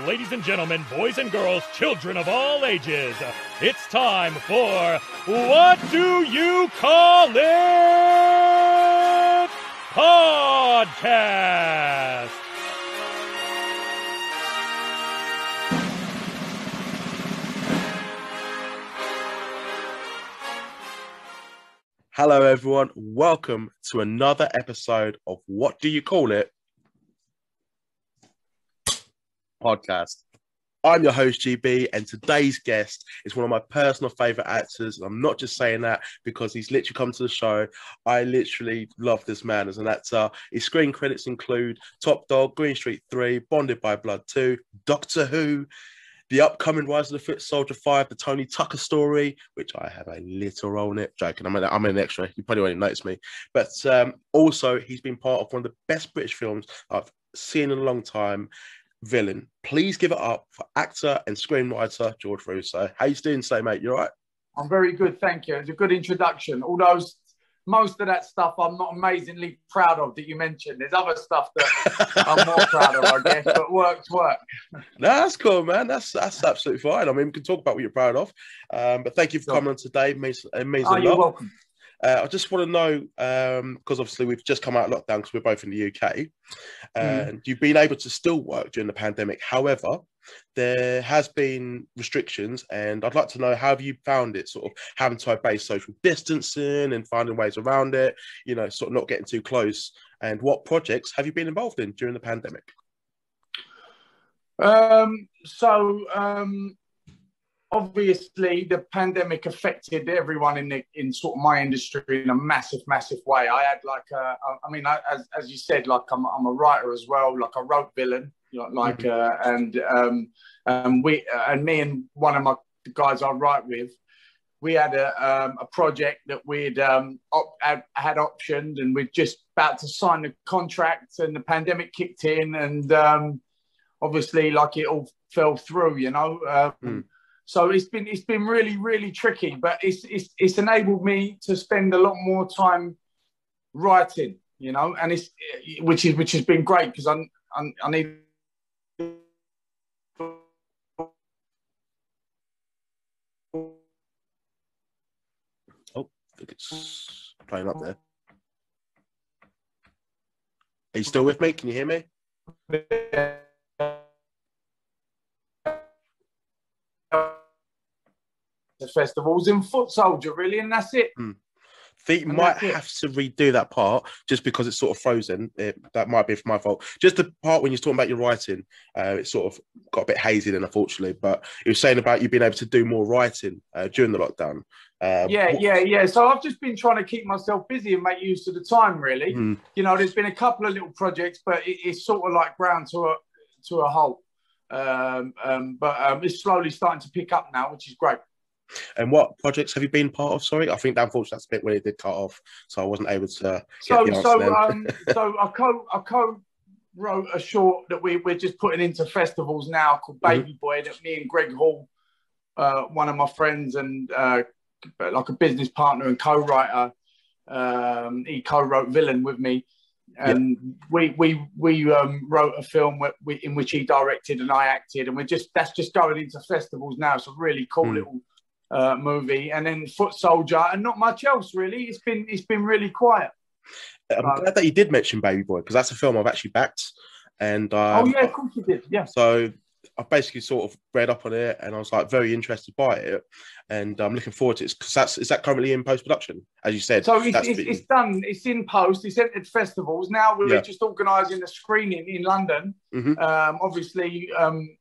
ladies and gentlemen, boys and girls, children of all ages, it's time for What Do You Call It? Podcast. Hello, everyone. Welcome to another episode of What Do You Call It? Podcast. I'm your host, GB, and today's guest is one of my personal favourite actors. And I'm not just saying that because he's literally come to the show. I literally love this man as an actor. His screen credits include Top Dog, Green Street 3, Bonded by Blood 2, Doctor Who, the upcoming Rise of the Footsoldier 5, the Tony Tucker story, which I have a little role in it. Joking, I'm an extra. You probably won't notice me. But also, he's been part of one of the best British films I've seen in a long time, Villain. Please give it up for actor and screenwriter George Russo. How you doing today, mate? You all right? I'm very good, thank you. It's a good introduction. Although most of that stuff I'm not amazingly proud of that you mentioned. There's other stuff that I'm more proud of, I guess, but work's work. No, that's cool, man. That's absolutely fine. I mean, we can talk about what you're proud of. But thank you for coming on today. It means a lot. You're welcome. I just want to know, because obviously we've just come out of lockdown because we're both in the UK, and you've been able to still work during the pandemic. However, there has been restrictions, and I'd like to know, how have you found it, sort of having to obey social distancing and finding ways around it, you know, sort of not getting too close, and what projects have you been involved in during the pandemic? Obviously, the pandemic affected everyone in sort of my industry in a massive way. I had as you said, like I'm a writer as well. Like I wrote Villain, and me and one of the guys I write with, we had a project that we'd had optioned, and we're just about to sign the contract, and the pandemic kicked in, and obviously, like, it all fell through, you know. So it's been really tricky, but it's enabled me to spend a lot more time writing, you know, and which has been great, because I need. Oh, I think it's playing up there. Are you still with me? Can you hear me? The festivals in Footsoldier, really, and that's it. I think you might have to redo that part just because it's sort of frozen. That might be my fault. Just the part when you're talking about your writing, it sort of got a bit hazy then, unfortunately. But you were saying about you being able to do more writing during the lockdown. Yeah. So I've just been trying to keep myself busy and make use of the time, really. You know, there's been a couple of little projects, but it's sort of like ground to a halt. But it's slowly starting to pick up now, which is great. And what projects have you been part of? Sorry, I think unfortunately that's a bit where it did cut off, so I wasn't able to get the answer. So I co-wrote a short that we're just putting into festivals now called Baby Boy, that me and Greg Hall, one of my friends and like a business partner and co-writer, he co-wrote Villain with me, and we wrote a film in which he directed and I acted, and that's just going into festivals now. It's a really cool little movie. And then Footsoldier, and not much else really. It's been really quiet. I'm glad that you did mention Baby Boy, because that's a film I've actually backed. And oh yeah, of course you did. Yeah. So I basically sort of read up on it, and I was like very interested by it, and I'm looking forward to it, because is that currently in post production, as you said? So it's done. It's in post. It's entered festivals now. We're just organising a screening in London. Obviously,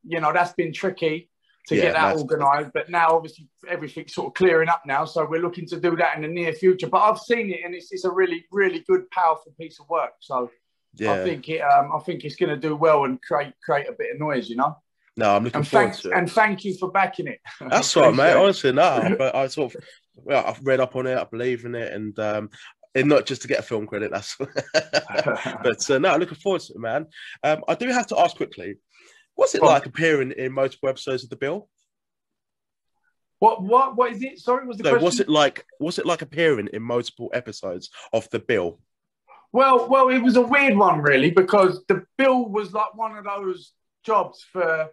you know, that's been tricky to get that organised, but now obviously everything's sort of clearing up now, so we're looking to do that in the near future. But I've seen it, and it's a really good, powerful piece of work. So I think it's going to do well and create a bit of noise, you know. No, I'm looking forward to it. And thank you for backing it. That's right, mate. Honestly, no, but I sort of, I've read up on it, I believe in it, and not just to get a film credit. That's, but no, looking forward to it, man. I do have to ask quickly, what's it like appearing in multiple episodes of The Bill? What is it? Sorry, was the question? What's it like appearing in multiple episodes of The Bill? Well, it was a weird one, really, because The Bill was like one of those jobs for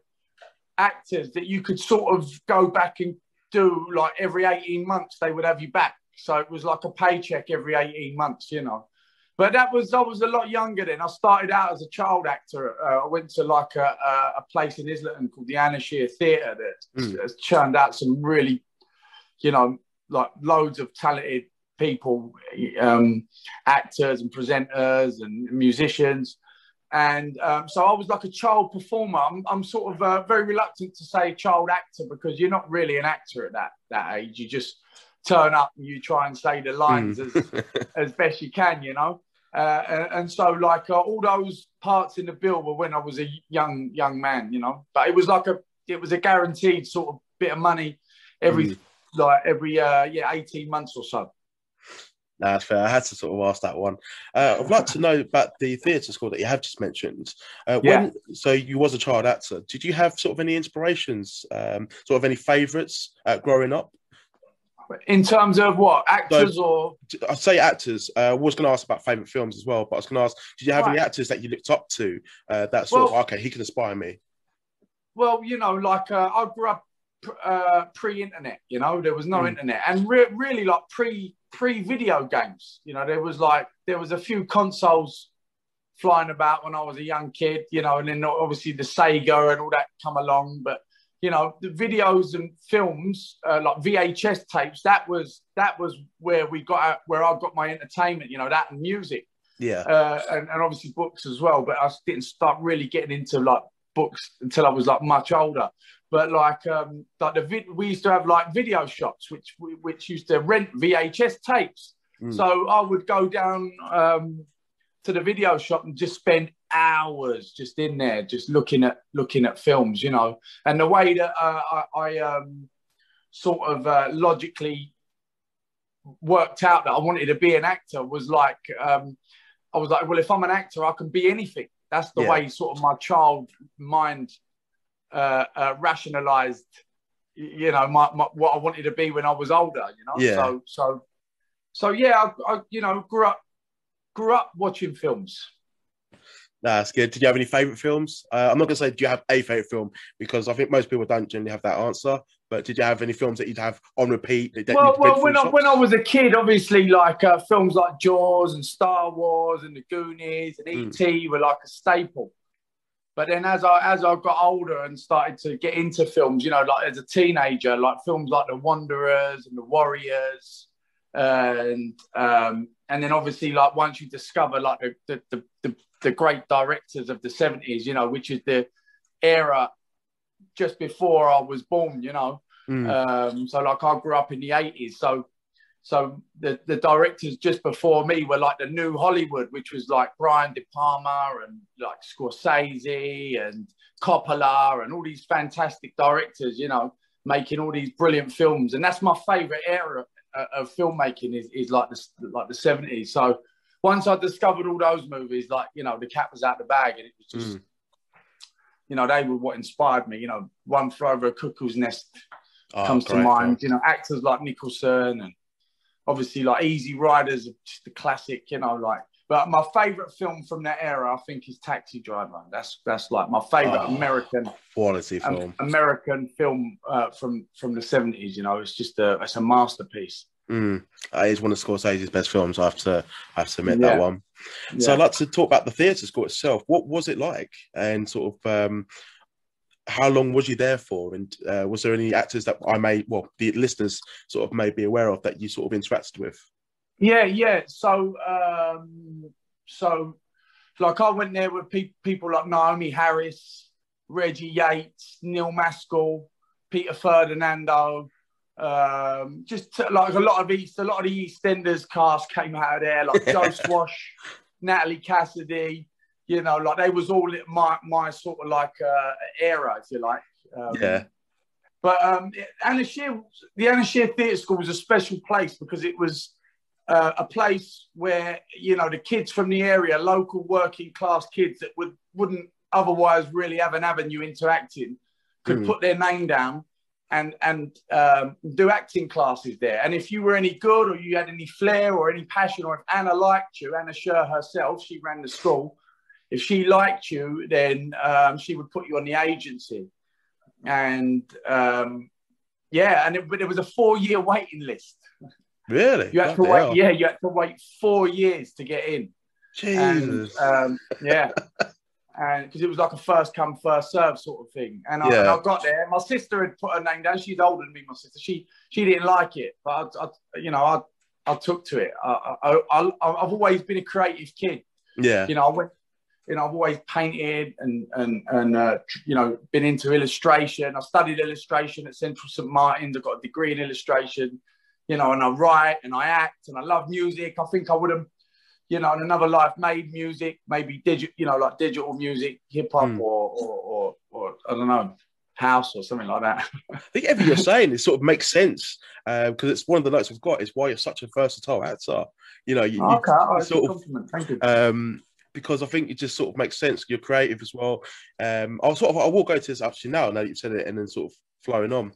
actors that you could sort of go back and do, like every 18 months they would have you back. So it was like a paycheck every 18 months, you know. But I was a lot younger then. I started out as a child actor. I went to like a place in Islington called the Anna Scher Theatre that has churned out some really, you know, like loads of talented people, actors and presenters and musicians. And so I was like a child performer. I'm sort of very reluctant to say child actor because you're not really an actor at that age. You just turn up and you try and say the lines as best you can, you know. And so like all those parts in the bill were when I was a young man, you know. But it was a guaranteed sort of bit of money every 18 months or so. No, that's fair. I had to sort of ask that one. I'd like to know about the theatre school that you have just mentioned. So you was a child actor. Did you have sort of any inspirations, sort of any favourites growing up? In terms of what? Actors or? I'd say actors. I was going to ask about favourite films as well, but I was going to ask, did you have any actors that you looked up to that sort of, okay, he can inspire me? Well, you know, like I grew up pre-internet, you know, there was no internet. And really like pre-video games, you know, there was a few consoles flying about when I was a young kid, you know, and then obviously the Sega and all that come along. But you know, the videos and films, like VHS tapes, that was where I got my entertainment, you know, that and music. Yeah. And obviously books as well. But I didn't start really getting into like books until I was like much older. But like we used to have like video shops, which used to rent VHS tapes. So I would go down to the video shop and just spend hours just in there, just looking at films, you know. And the way that I sort of logically worked out that I wanted to be an actor was like, I was like, well, if I'm an actor, I can be anything. That's the way sort of my child mind rationalized, you know, my what I wanted to be when I was older, you know. Yeah. So yeah, I you know, grew up watching films. That's good. Did you have any favourite films? I'm not going to say, do you have a favourite film? Because I think most people don't generally have that answer. But did you have any films that you'd have on repeat? Well, when I was a kid, obviously, like films like Jaws and Star Wars and The Goonies and E.T. were like a staple. But then as I got older and started to get into films, you know, like as a teenager, like films like The Wanderers and The Warriors, and then obviously like once you discover like the great directors of the 70s, you know, which is the era just before I was born, you know. So like I grew up in the 80s. So the directors just before me were like the new Hollywood, which was like Brian De Palma and like Scorsese and Coppola and all these fantastic directors, you know, making all these brilliant films. And that's my favorite era of filmmaking is like the 70s. So once I discovered all those movies, like, you know, the cat was out the bag, and it was just, you know, they were what inspired me. You know, One Flew Over a Cuckoo's Nest comes to mind. You know, actors like Nicholson and obviously like Easy Riders, just a classic, you know, like. But my favourite film from that era, I think, is Taxi Driver. That's like my favourite American quality film. American film from the 70s. You know, it's just it's a masterpiece. It is one of Scorsese's best films. I have to admit that one. Yeah. So I'd like to talk about the theatre school itself. What was it like, and sort of how long was you there for? And was there any actors that the listeners sort of may be aware of that you sort of interacted with? Yeah. So like I went there with people like Naomi Harris, Reggie Yates, Neil Maskell, Peter Ferdinando. Just like a lot of the EastEnders cast came out of there, like Joe Swash, Natalie Cassidy. You know, like they was all my sort of like era, if you like. But the Anna Scher Theatre School was a special place because it was a place where, you know, the kids from the area, local working class kids that wouldn't otherwise really have an avenue into acting, could put their name down and do acting classes there. And if you were any good, or you had any flair or any passion, or if Anna liked you, Anna Scher herself, she ran the school. If she liked you, then she would put you on the agency. and but there was a 4-year waiting list. Really? You had to wait. Yeah, you had to wait 4 years to get in. Jesus. And and because it was like a first come first serve sort of thing. And I got there. My sister had put her name down. She's older than me. My sister. She didn't like it, but I took to it. I've always been a creative kid. Yeah. I've always painted and been into illustration. I studied illustration at Central St Martin's. I got a degree in illustration. And I write and I act and I love music. I think I would have, in another life, made music, maybe like digital music, hip hop, or I don't know, house or something like that. I think everything you're saying, it sort of makes sense because it's one of the notes we've got is why you're such a versatile actor. You sort of, thank you. Because I think it just sort of makes sense. You're creative as well. I will go to this actually now that you've said it, and then sort of flowing on.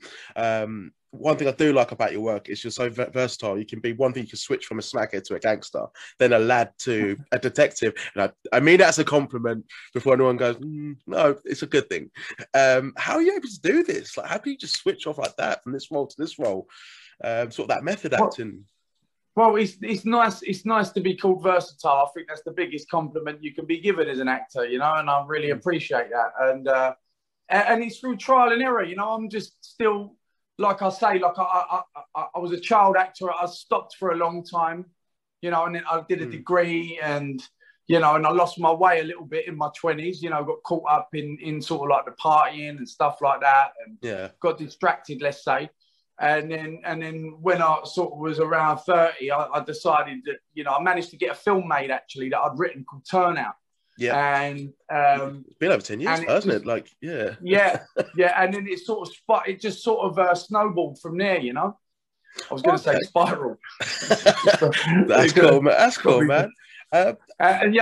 One thing I do like about your work is you're so versatile. You can be one thing, you can switch from a snackhead to a gangster, then a lad to a detective. And I mean that as a compliment before anyone goes, no, it's a good thing. How are you able to do this? Like, how do you just switch off like that from this role to this role? Sort of that method acting. Well, it's nice. It's nice to be called versatile. I think that's the biggest compliment you can be given as an actor, and I really appreciate that. And it's through trial and error. I'm just still, like I say, like I was a child actor. I stopped for a long time, and then I did a degree, and and I lost my way a little bit in my 20s. Got caught up in sort of like the partying and stuff like that, and got distracted, let's say. And then when I sort of was around 30, I decided that, I managed to get a film made actually that I'd written called Turnout. Yeah. And it's been over 10 years, hasn't it? Like, yeah. Yeah. And then it just sort of snowballed from there, I was going to say spiral. That's cool, man. That's cool, man. So then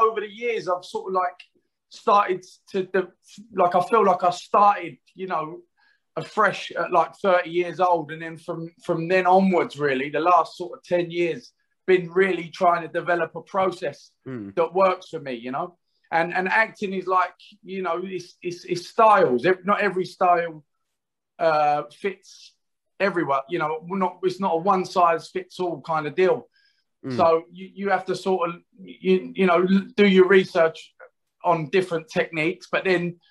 over the years, I've sort of like started I feel like I started, afresh at like 30 years old, and then from then onwards, really the last sort of 10 years been really trying to develop a process that works for me, and acting is like, it's styles. Not every style fits everywhere, it's not a one size fits all kind of deal. So you have to sort of do your research on different techniques, but then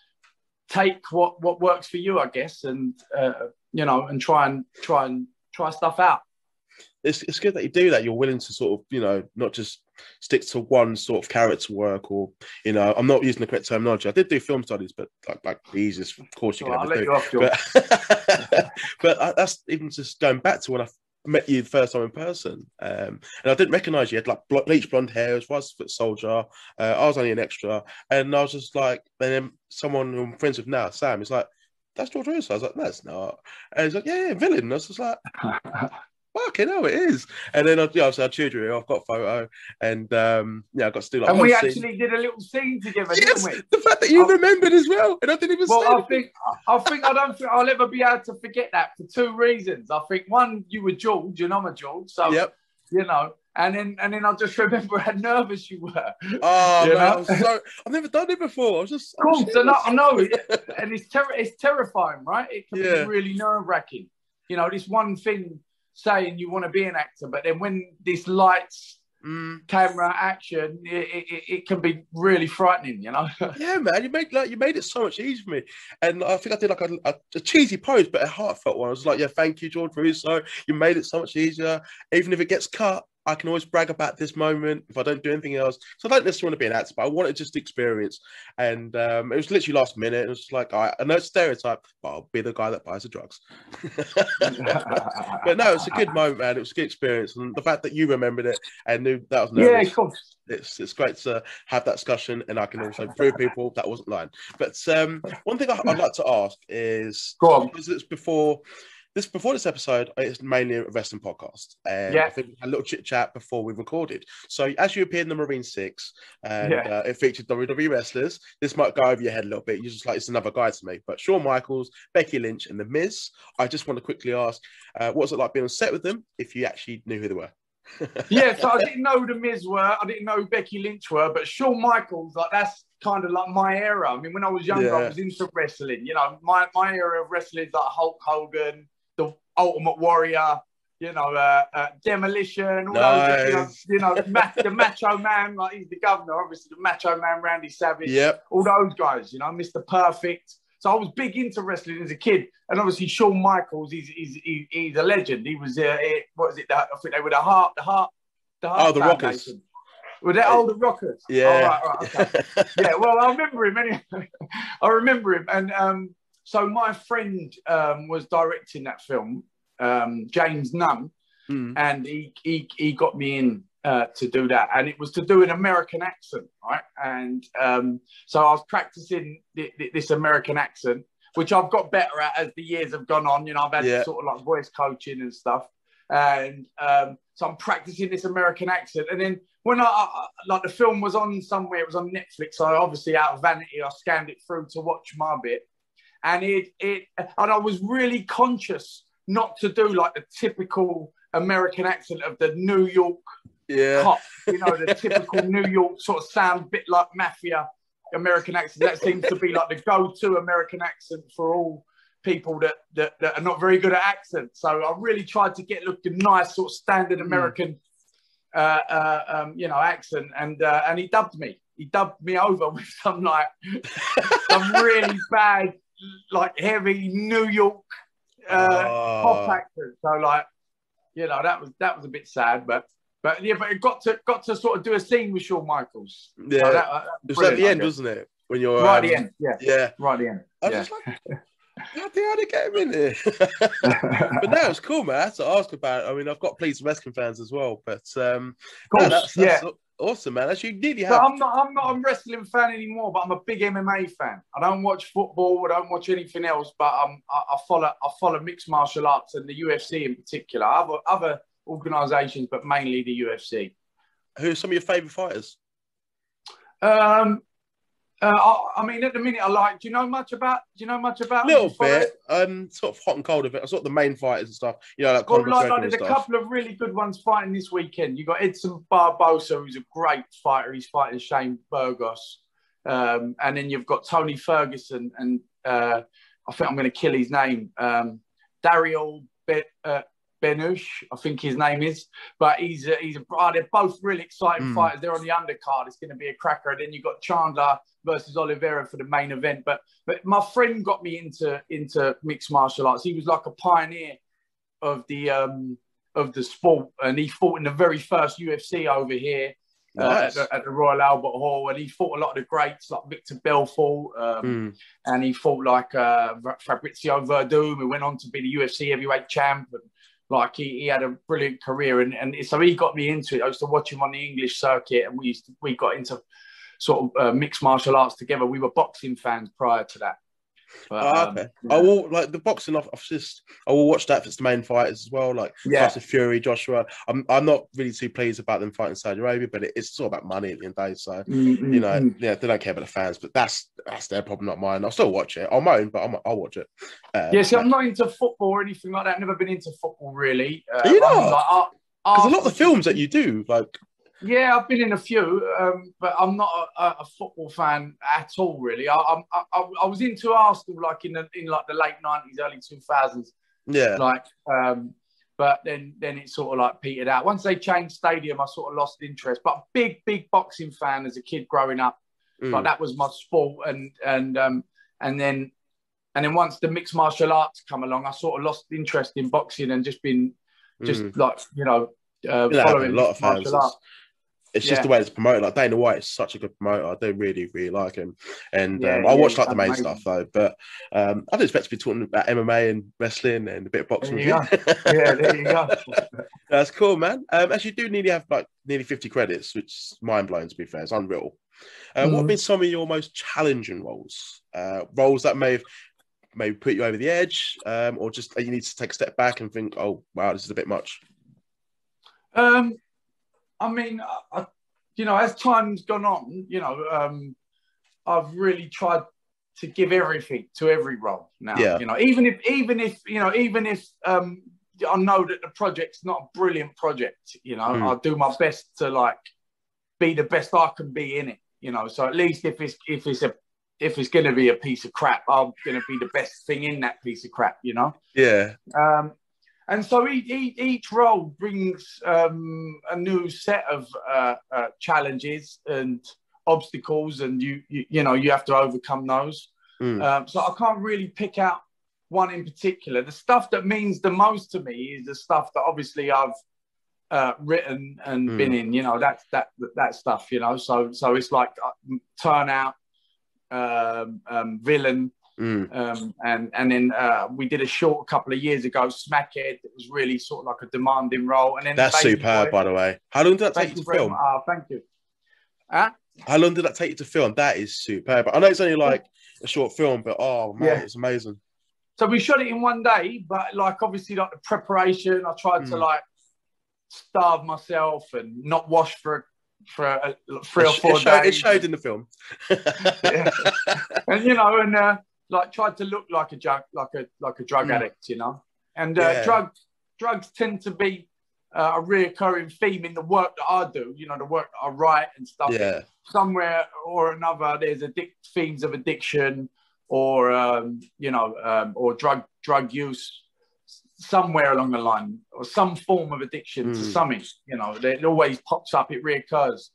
take what works for you, I guess, and and try stuff out. It's good that you do that. You're willing to sort of, not just stick to one sort of character work, or I'm not using the correct terminology. I did do film studies, but like the easiest course you can ever do. But that's even just going back to when I met you the first time in person, and I didn't recognise you. You had like bleach blonde hair, as was Footsoldier. I was only an extra, and I was just like, and then someone who I'm friends with now, Sam, is like, "That's George Russo." I was like, "No, it's not." And he's like, "Yeah, villain." And I was just like, "Fucking hell, it is." And then I chewed you. I've got a photo, and I got to do like. And we actually did a little scene together, didn't we? The fact that you remembered as well, and I didn't even. Well, I don't think I'll ever be able to forget that for two reasons. I think one, you were George, and I'm a George, so and then I just remember how nervous you were. Oh man, I've never done it before. I was just. Cool. So I know, and it's terrifying, right? It can be really nerve-wracking. This one thing, saying you want to be an actor, but then when this lights, camera, action, it can be really frightening, Yeah, man, you made it so much easier for me, and I think I did like a cheesy pose, but a heartfelt one. I was like, "Yeah, thank you, George Russo. You made it so much easier. Even if it gets cut, I can always brag about this moment if I don't do anything else." So I don't necessarily want to be an actor, but I wanted just the experience. And it was literally last minute. It was just like, I know it's stereotype, but I'll be the guy that buys the drugs. But no, it's a good moment, man. It was a good experience. And the fact that you remembered it and knew that was nervous. Yeah, of course. It's great to have that discussion, and I can also prove people that wasn't lying. But one thing I'd like to ask is, because it's before this episode, it's mainly a wrestling podcast, and I think we had a little chit chat before we recorded. So as you appeared in the Marine 6, and it featured WWE wrestlers, this might go over your head a little bit. You're just like, it's another guy to me. But Shawn Michaels, Becky Lynch, and The Miz. I just want to quickly ask, what was it like being on set with them, if you actually knew who they were? So I didn't know who The Miz were. I didn't know who Becky Lynch were, but Shawn Michaels, like kind of like my era. I mean, when I was younger, I was into wrestling. You know, my era of wrestling is like Hulk Hogan, the Ultimate Warrior, you know, Demolition, all those, the Macho Man, like he's the governor, obviously the Macho Man, Randy Savage, all those guys, you know, Mr. Perfect. So I was big into wrestling as a kid, and obviously Shawn Michaels, he's a legend. He was what was it? I think they were the Heart the Rockers. Were they the Rockers? Yeah. Oh, right, okay. Yeah, well, I remember him anyway. I remember him, and so my friend was directing that film, James Nunn, and he got me in to do that, and it was to do an American accent, right? And so I was practicing this American accent, which I've got better at as the years have gone on. You know, I've had sort of like voice coaching and stuff, and so I'm practicing this American accent, and then when I like the film was on somewhere, it was on Netflix. So obviously, out of vanity, I scanned it through to watch my bit, and and I was really conscious not to do like the typical American accent of the New York cop, you know, the typical New York sort of sound, bit like mafia American accent. That seems to be like the go-to American accent for all people that are not very good at accents. So I really tried to get looking nice, sort of standard American, accent, and he dubbed me. He dubbed me over with some some really bad, like heavy New York pop accent. So like, you know, that was a bit sad, but it got to sort of do a scene with Shawn Michaels. Yeah, so it was at the end, wasn't it? When you're right at the end, right at the end. I was just like, how did they get him in there? But no, it's cool, man. I had to ask about it. I mean, I've got pleased wrestling fans as well, but that's awesome, man. As you nearly have. But I'm not a wrestling fan anymore, but I'm a big MMA fan. I don't watch football. I don't watch anything else, but I follow mixed martial arts and the UFC in particular. Other organisations, but mainly the UFC. Who are some of your favourite fighters? I mean, at the minute, do you know much about? A little bit. Sort of hot and cold of it. I sort of the main fighters and stuff. You know, there's a couple of really good ones fighting this weekend. You got Edson Barbosa, who's a great fighter. He's fighting Shane Burgos, and then you've got Tony Ferguson, and I think I'm going to kill his name, Dario Benush, I think his name is, but they're both really exciting fighters. They're on the undercard. It's going to be a cracker. And then you've got Chandler versus Oliveira for the main event. But my friend got me into mixed martial arts. He was like a pioneer of the sport, and he fought in the very first UFC over here. Nice. At the Royal Albert Hall, and he fought a lot of the greats like Victor Belfort, and he fought like Fabrizio Verdum, who went on to be the UFC heavyweight champ. And, like he had a brilliant career, and so he got me into it. I used to watch him on the English circuit, and we got into sort of mixed martial arts together. We were boxing fans prior to that. But, okay. I will like the boxing. I will watch that if it's the main fighters as well. Like Tyson Fury, Joshua. I'm not really too pleased about them fighting Saudi Arabia, but it's all about money at the end of the day. So you know, they don't care about the fans, but that's their problem, not mine. I'll still watch it. I'll moan, but I'll watch it. I'm not into football or anything like that. I've never been into football really. You know, because a lot of the films that you do, like. Yeah, I've been in a few, but I'm not a football fan at all, really. I was into Arsenal like in the late 90s, early 2000s. Yeah. But then it sort of like petered out. Once they changed stadium, I sort of lost interest. But big boxing fan as a kid growing up. Like that was my sport, and then once the mixed martial arts come along, I sort of lost interest in boxing and just been like following a lot of martial arts. It's just the way it's promoted. Like Dana White is such a good promoter. I do really, really like him. And I watch like the main stuff though. But I don't expect to be talking about MMA and wrestling and a bit of boxing. There you go. That's cool, man. As you do nearly have like nearly 50 credits, which is mind blowing to be fair. It's unreal. What have been some of your most challenging roles? Roles that may put you over the edge, or just you need to take a step back and think, oh wow, this is a bit much. I mean, as time's gone on, I've really tried to give everything to every role now. Yeah. Even if I know that the project's not a brilliant project, I'll do my best to like be the best I can be in it. you know. So at least if it's going to be a piece of crap, I'm going to be the best thing in that piece of crap, you know. Yeah. And so each role brings a new set of challenges and obstacles, and you know, you have to overcome those. So I can't really pick out one in particular. The stuff that means the most to me is the stuff that obviously I've written and been in. You know, that stuff. You know, so it's like Turnout, Villain. And then we did a short a couple of years ago, Smackhead. It was really sort of like a demanding role. And then that's superb, by the way. How long did that take you to film? Thank you. Huh? How long did that take you to film? That is superb. I know it's only like a short film, but oh man, it's amazing. So we shot it in one day, but like obviously like the preparation, I tried to like starve myself and not wash for 3 or 4 days. It showed in the film. And you know, and like tried to look like a drug addict, you know. And drugs tend to be a reoccurring theme in the work that I do, you know, the work that I write and stuff. Yeah. Somewhere or another, there's themes of addiction or you know, or drug use somewhere along the line, or some form of addiction to something. You know, it always pops up. It reoccurs.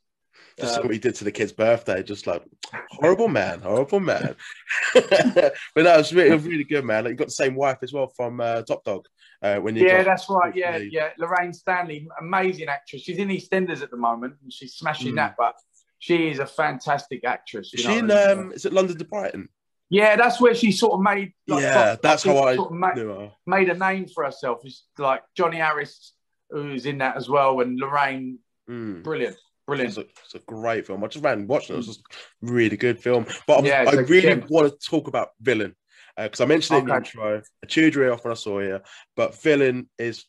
Just what we did to the kid's birthday, just like horrible man. But that was really good, man. Like, you got the same wife as well from Top Dog. That's right. Yeah. Lorraine Stanley, amazing actress. She's in EastEnders at the moment, and she's smashing that. But she is a fantastic actress. Is she in? Is it London to Brighton? Yeah, that's where she sort of made. Like, that's how I made a name for herself. It's like Johnny Harris, who's in that as well, and Lorraine. Brilliant. It's a great film. I just ran and watched it. It was just a really good film. But I really want to talk about Villain, because I mentioned it in the intro. I chewed your ear off when I saw you, but Villain is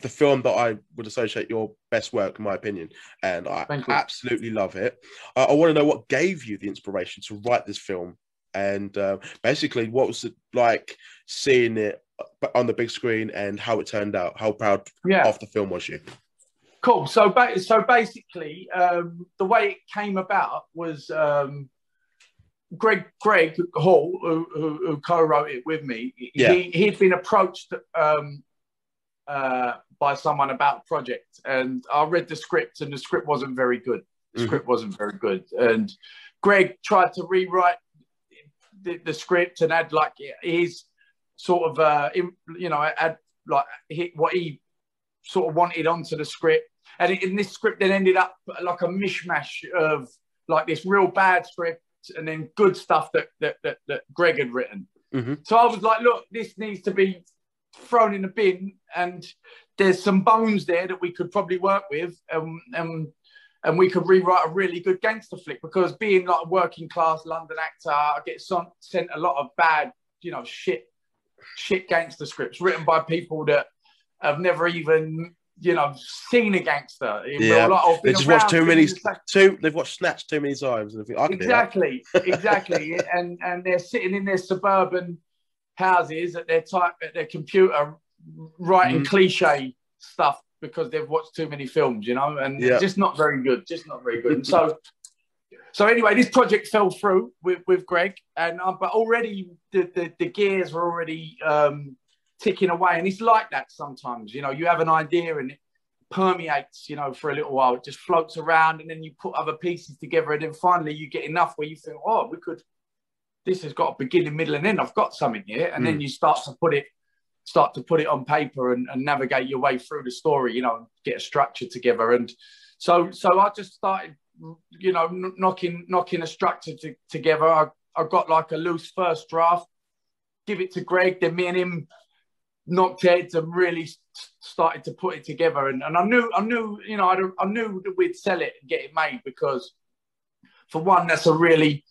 the film that I would associate your best work, in my opinion, and I absolutely love it. I want to know what gave you the inspiration to write this film, and basically what was it like seeing it on the big screen and how it turned out. How proud of the film was you? Cool. So basically, the way it came about was Greg Hall, who co-wrote it with me. He'd been approached by someone about a project, and I read the script, and the script wasn't very good. And Greg tried to rewrite the script and add like his sort of you know, add like what he sort of wanted onto the script. And in this script then ended up like a mishmash of like this real bad script and then good stuff that Greg had written. So I was like, look, this needs to be thrown in the bin, and there's some bones there that we could probably work with, and we could rewrite a really good gangster flick, because being like a working class London actor, I get sent a lot of bad, you know, shit gangster scripts written by people that have never even, you know, seen a gangster. They just watched they've watched Snatch too many times. And I exactly. and they're sitting in their suburban houses at their computer writing cliche stuff because they've watched too many films, you know, and just not very good. And so anyway, this project fell through with Greg, and but already the gears were already ticking away, and it's like that sometimes. You know, you have an idea and it permeates, you know, for a little while. It just floats around, and then you put other pieces together, and then finally you get enough where you think, oh, this has got a beginning, middle, and end. I've got something here, and then you start to put it on paper and navigate your way through the story, you know, and get a structure together. And so I just started, you know, knocking a structure together. I got like a loose first draft, give it to Greg, then me and him knocked heads and really started to put it together. And I knew, you know, I knew that we'd sell it and get it made, because for one, that's a really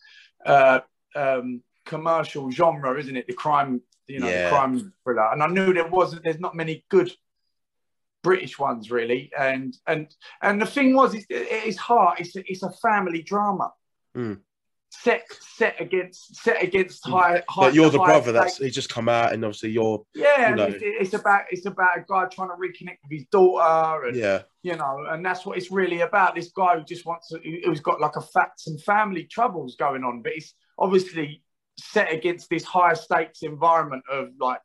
commercial genre, isn't it? The crime, you know, the crime thriller. And I knew there's not many good British ones really. And the thing was, it's hard. It's a family drama. set against high. But you're the brother stakes. he's just come out, and obviously you're. Yeah, you know, and it's about a guy trying to reconnect with his daughter, and yeah, you know, and that's what it's really about. This guy who just who's got like some family troubles going on, but it's obviously set against this higher stakes environment of like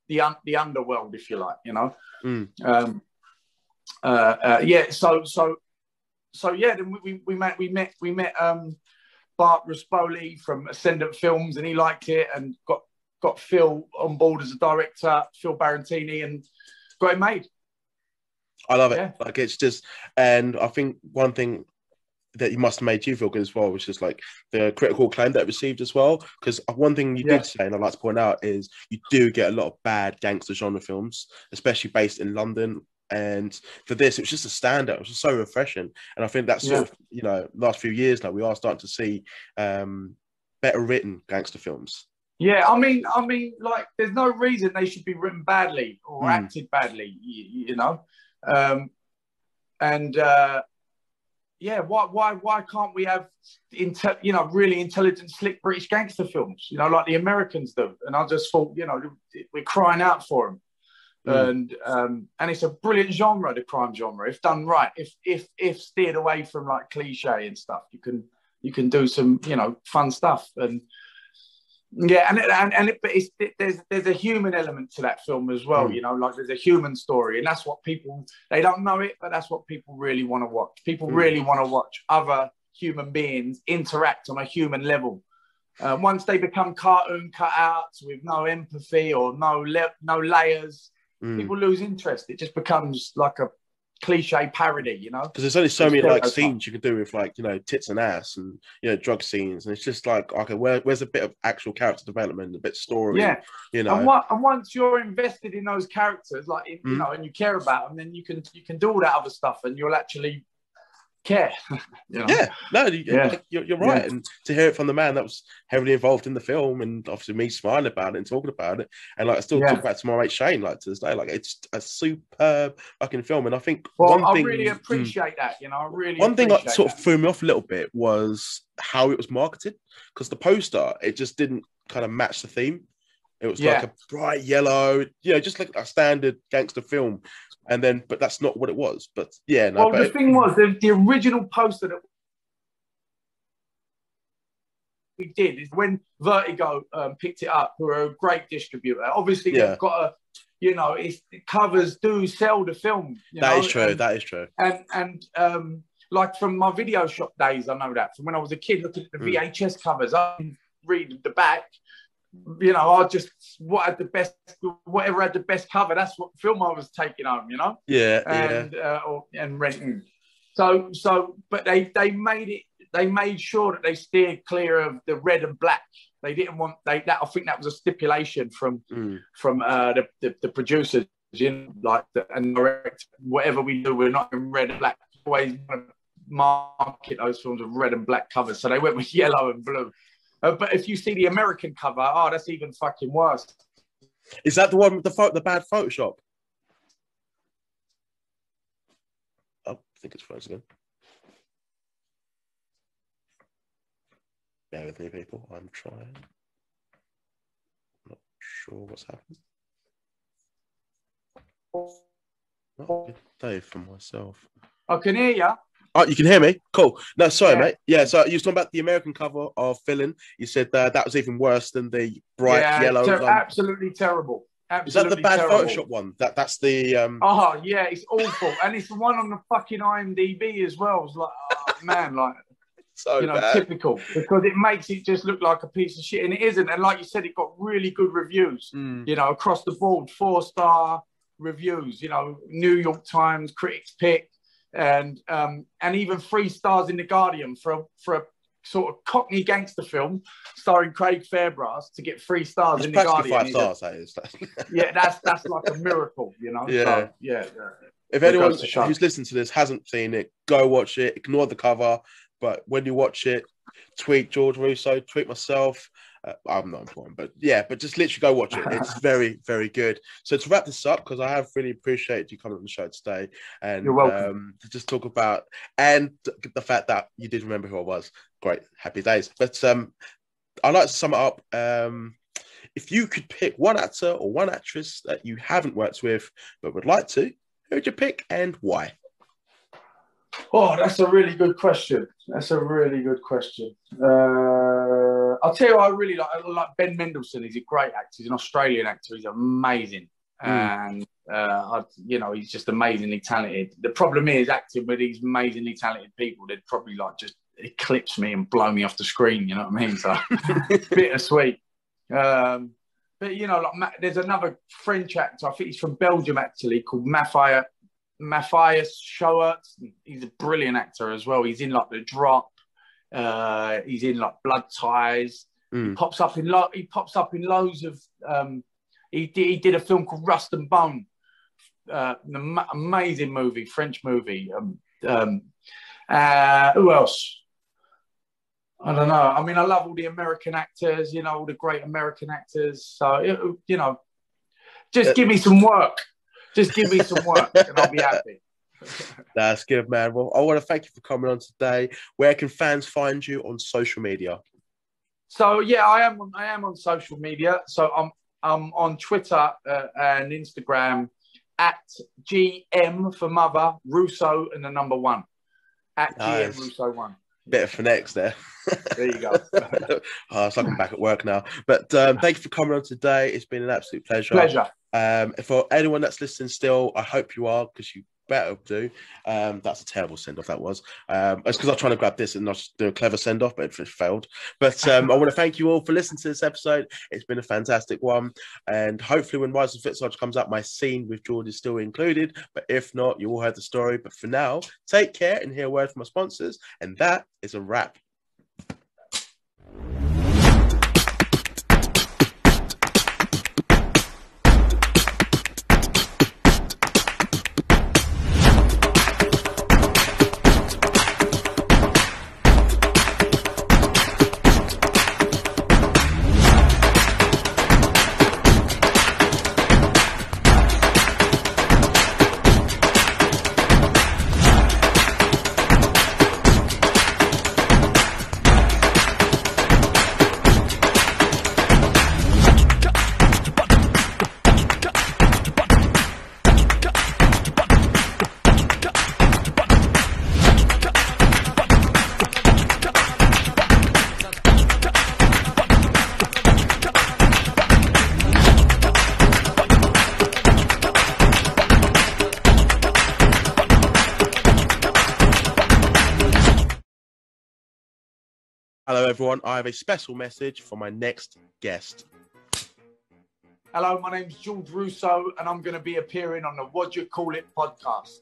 the underworld, if you like, you know. Yeah. So yeah, then we met Bart Rispoli from Ascendant Films, and he liked it and got Phil on board as a director, Phil Barantini, and got it made. I love it. Yeah. Like, it's just, and I think one thing that you must have made you feel good as well, which is like the critical acclaim that it received as well. Because one thing you did say, and I'd like to point out, is you do get a lot of bad gangster genre films, especially based in London. And for this, it was just a standout. It was just so refreshing. And I think that's sort of, you know, last few years now, we are starting to see better written gangster films. Yeah, I mean, like, there's no reason they should be written badly or acted badly, you know. Yeah, why can't we have really intelligent, slick British gangster films, you know, like the Americans do? And I just thought, you know, we're crying out for them. And it's a brilliant genre, the crime genre, if done right. If steered away from like cliche and stuff, you can do some, you know, fun stuff. And yeah, but there's a human element to that film as well, you know, like there's a human story, and that's what people, they don't know it, but that's what people really want to watch. People really want to watch other human beings interact on a human level. Once they become cartoon cutouts with no empathy or no layers, people lose interest. It just becomes like a cliche parody, you know, because there's only so many like scenes you can do with, like, you know, tits and ass and, you know, drug scenes, and it's just like, okay, where's a bit of actual character development, a bit of story, you know. And once you're invested in those characters, like, you know, and you care about them, then you can do all that other stuff, and you'll actually care. You know? You're right. And to hear it from the man that was heavily involved in the film, and obviously me smiling about it and talking about it, and like I still talk about it to my mate Shane, like, to this day, like, it's a superb fucking film. And I think I really appreciate that, you know. I really one thing that sort of threw me off a little bit was how it was marketed, because the poster, it just didn't kind of match the theme. It was like a bright yellow, you know, just like a standard gangster film. And then, but that's not what it was. But yeah, no. Well, the thing was, the original poster that we did is when Vertigo picked it up, who are a great distributor. Obviously, they've got a, you know, covers do sell the film. That is true. That is true. And like from my video shop days, I know that from when I was a kid, looking at the VHS covers, I read the back. You know, I just whatever had the best cover. That's what film I was taking home. You know, and renting. So, but they made it. They made sure that they steered clear of the red and black. They didn't want that. I think that was a stipulation from the producers. You know, like and direct whatever we do, we're not in red and black. Always want to market those films with red and black covers. So they went with yellow and blue. But if you see the American cover, that's even fucking worse. Is that the one with the bad Photoshop? Oh, I think it's frozen again. Bear with me, people. I'm trying. Not sure what's happened. Not a good day for myself. I can hear you. Oh, you can hear me? Cool. No, sorry, mate. Yeah, so you was talking about the American cover of Villain. You said that was even worse than the bright yellow. Absolutely terrible. Absolutely. Is that the bad terrible Photoshop one? That's the... Oh, yeah, it's awful. And it's the one on the fucking IMDb as well. It's like, oh, man, like... So you know, bad. Typical, because it makes it just look like a piece of shit, and it isn't. And like you said, it got really good reviews, you know, across the board, 4-star reviews, you know, New York Times, Critics Pick, and even 3 stars in The Guardian for a sort of Cockney gangster film starring Craig Fairbrass to get 3 stars in The Guardian. 5 stars, that is. Yeah, that's like a miracle, you know. Yeah. So, yeah. If anyone who's listening to this hasn't seen it, go watch it. Ignore the cover. But when you watch it, tweet George Russo, tweet myself, I'm not important, but yeah, but just literally go watch it. It's very, very good. So to wrap this up, because I have really appreciated you coming on the show today, and You're welcome. to just talk about, and the fact that you did remember who I was. Great, happy days. But I'd like to sum it up. If you could pick one actor or one actress that you haven't worked with but would like to, who would you pick and why? Oh, that's a really good question. I'll tell you, I really like Ben Mendelsohn. He's a great actor. He's an Australian actor. He's amazing, and he's just amazingly talented. The problem is acting with these amazingly talented people. They'd probably like just eclipse me and blow me off the screen. You know what I mean? So it's bittersweet. But there's another French actor. I think he's from Belgium actually, called Matthias Scher. He's a brilliant actor as well. He's in like The Drop. He's in like Blood Ties. He pops up in loads of. He did a film called Rust and Bone, an amazing movie, French movie. Who else? I don't know. I mean, I love all the American actors. All the great American actors. So just give me some work. Just give me some work and I'll be happy. That's good, man. Well, I want to thank you for coming on today. Where can fans find you on social media? So yeah, I am on social media. So I'm on Twitter and Instagram at GM for mother Russo and the number 1 at nice. GM Russo 1. Bit of phonetics there. There you go. It's like I'm back at work now. But thank you for coming on today. It's been an absolute pleasure. For anyone that's listening still, I hope you are, because you better do. That's a terrible send-off, that was. It's because I was trying to grab this and not do a clever send-off, but it failed. But I want to thank you all for listening to this episode. It's been a fantastic one. And hopefully when Rise of Footsoldier comes up, my scene with George is still included. But if not, you all heard the story. But for now, take care and hear a word from our sponsors. And that is a wrap. Hello, everyone. I have a special message for my next guest. Hello, my name's George Russo, and I'm going to be appearing on the What You Call It podcast.